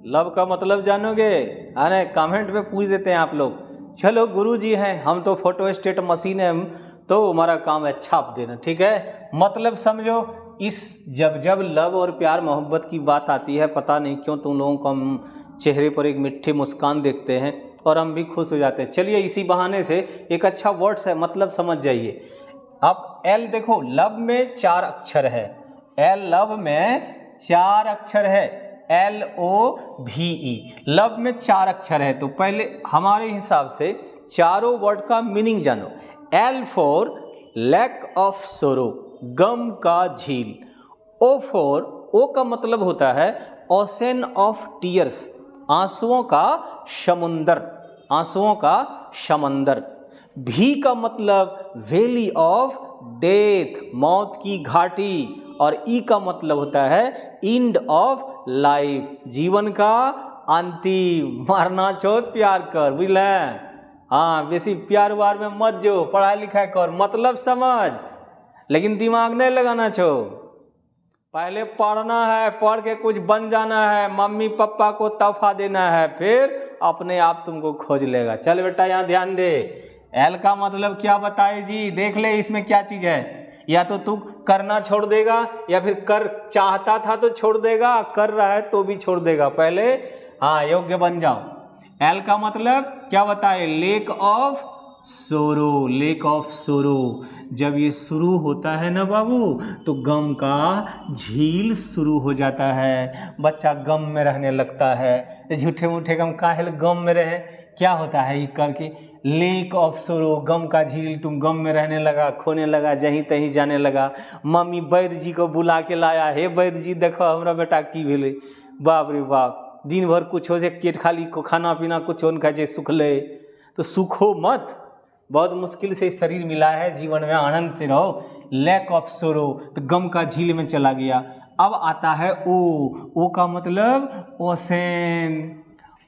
Love का मतलब जानोगे? अरे कमेंट में पूछ देते हैं आप लोग। चलो गुरुजी हैं, हम तो फोटो स्टेट मशीन है, तो हमारा काम है छाप देना, ठीक है। मतलब समझो, इस जब जब लव और प्यार मोहब्बत की बात आती है, पता नहीं क्यों तुम लोगों को हम चेहरे पर एक मीठी मुस्कान देखते हैं और हम भी खुश हो जाते हैं। चलिए इसी बहाने से एक अच्छा वर्ड्स है, मतलब समझ जाइए। अब एल देखो, लव में 4 अक्षर है, एल लव में 4 अक्षर है, LOVE, लव में 4 अक्षर है। तो पहले हमारे हिसाब से चारों वर्ड का मीनिंग जानो। L फॉर लैक ऑफ सोरो, गम का झील। O का मतलब होता है ओशन ऑफ टीयर्स, आंसुओं का समुंदर, आंसुओं का समंदर। V का मतलब वैली ऑफ डेथ, मौत की घाटी। और E का मतलब होता है एंड ऑफ लाइफ, जीवन का अंतिम। मारना चोत प्यार कर, बुझल? हाँ, बेसी प्यार वार में मत जो, पढ़ाई लिखाई कर, मतलब समझ, लेकिन दिमाग नहीं लगाना छो। पहले पढ़ना है, पढ़ के कुछ बन जाना है, मम्मी पापा को तोहफा देना है, फिर अपने आप तुमको खोज लेगा। चल बेटा यहाँ ध्यान दे। एल का मतलब क्या बताए जी? देख ले इसमें क्या चीज है। या तो तू करना छोड़ देगा, या फिर कर चाहता था तो छोड़ देगा, कर रहा है तो भी छोड़ देगा। पहले हाँ योग्य बन जाओ। एल का मतलब क्या बताए? लेक ऑफ सोरो, लेक ऑफ सोरो। जब ये शुरू होता है ना बाबू, तो गम का झील शुरू हो जाता है, बच्चा गम में रहने लगता है। झूठे मूठे गम काहे गम में रहे, क्या होता है ये करके? लेक ऑफ सोरो, गम का झील, तुम गम में रहने लगा, खोने लगा, जहीं तहीं जाने लगा। मम्मी वैद्य जी को बुला के लाया, हे वैद्य जी देखो हमरा बेटा की भेले। बाप रे बाप, दिन भर कुछ हो जे पेट खाली को खाना पीना कुछ उनका जे सुख ले, तो सुखो मत, बहुत मुश्किल से शरीर मिला है, जीवन में आनंद से रहो। लैक ऑफ सोरो, तो गम का झील में चला गया। अब आता है ओ का मतलब ओशन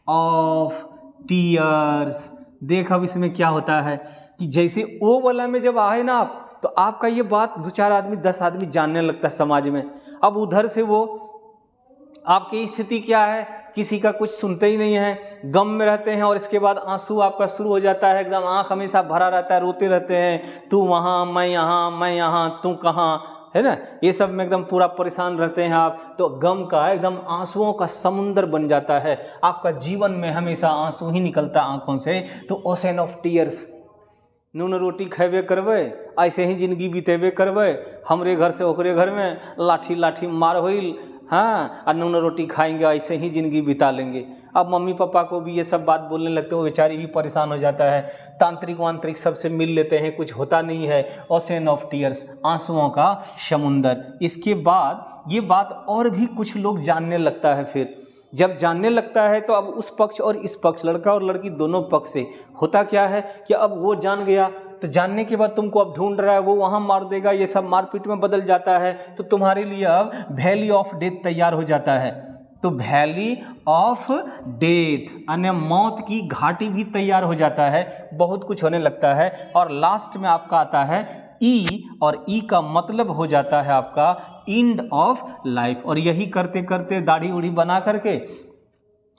ऑफ टीयर्स। देख अब इसमें क्या होता है कि जैसे ओ वाला में जब आए ना आप, तो आपका ये बात 2-4 आदमी 10 आदमी जानने लगता है समाज में। अब उधर से वो आपकी स्थिति क्या है, किसी का कुछ सुनते ही नहीं है, गम में रहते हैं, और इसके बाद आंसू आपका शुरू हो जाता है, एकदम आंख हमेशा भरा रहता है, रोते रहते हैं, तू वहाँ मैं यहाँ तू कहाँ, है ना, ये सब में एकदम पूरा परेशान रहते हैं आप। तो गम का एकदम आंसुओं का समुंदर बन जाता है, आपका जीवन में हमेशा आंसू ही निकलता आंखों से। तो ओशन ऑफ टीयर्स, नून रोटी खेबे करबे, ऐसे ही जिंदगी बीतेबे करबे, हमरे घर से ओकरे घर में लाठी लाठी मार होइल, हाँ, और नून रोटी खाएंगे, ऐसे ही ज़िंदगी बिता लेंगे। अब मम्मी पापा को भी ये सब बात बोलने लगते हैं, वो बेचारी भी परेशान हो जाता है, तांत्रिक वांत्रिक सबसे मिल लेते हैं, कुछ होता नहीं है। ओशन ऑफ टीयर्स, आंसुओं का समुंदर। इसके बाद ये बात और भी कुछ लोग जानने लगता है। फिर जब जानने लगता है तो अब उस पक्ष और इस पक्ष, लड़का और लड़की दोनों पक्ष से होता क्या है कि अब वो जान गया, तो जानने के बाद तुमको अब ढूंढ रहा है, वो वहाँ मार देगा, ये सब मारपीट में बदल जाता है। तो तुम्हारे लिए अब वैली ऑफ डेथ तैयार हो जाता है। तो वैली ऑफ डेथ यानी मौत की घाटी भी तैयार हो जाता है, बहुत कुछ होने लगता है। और लास्ट में आपका आता है ई, और ई का मतलब हो जाता है आपका एंड ऑफ लाइफ। और यही करते करते दाढ़ी उड़ी बना करके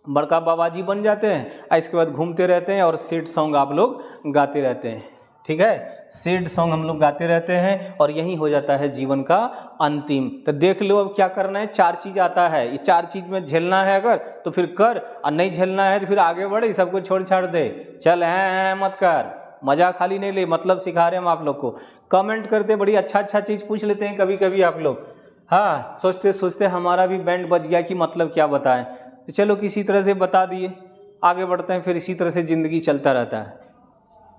बड़का बाबा जी बन जाते हैं। इसके बाद घूमते रहते हैं और सैड सॉन्ग आप लोग गाते रहते हैं, ठीक है, सैड सॉन्ग हम लोग गाते रहते हैं, और यही हो जाता है जीवन का अंतिम। तो देख लो अब क्या करना है। 4 चीज़ आता है, ये 4 चीज़ में झेलना है अगर तो फिर कर, और नहीं झेलना है तो फिर आगे बढ़े, सबको छोड़ छाड़ दे, चल हैं मत कर, मजा खाली नहीं ले, मतलब सिखा रहे हैं हम आप लोग को। कमेंट करते बड़ी अच्छा चीज़ पूछ लेते हैं कभी कभी आप लोग, हाँ, सोचते सोचते हमारा भी बैंड बज गया कि मतलब क्या बताएं। तो चलो किसी तरह से बता दिए, आगे बढ़ते हैं, फिर इसी तरह से ज़िंदगी चलता रहता है।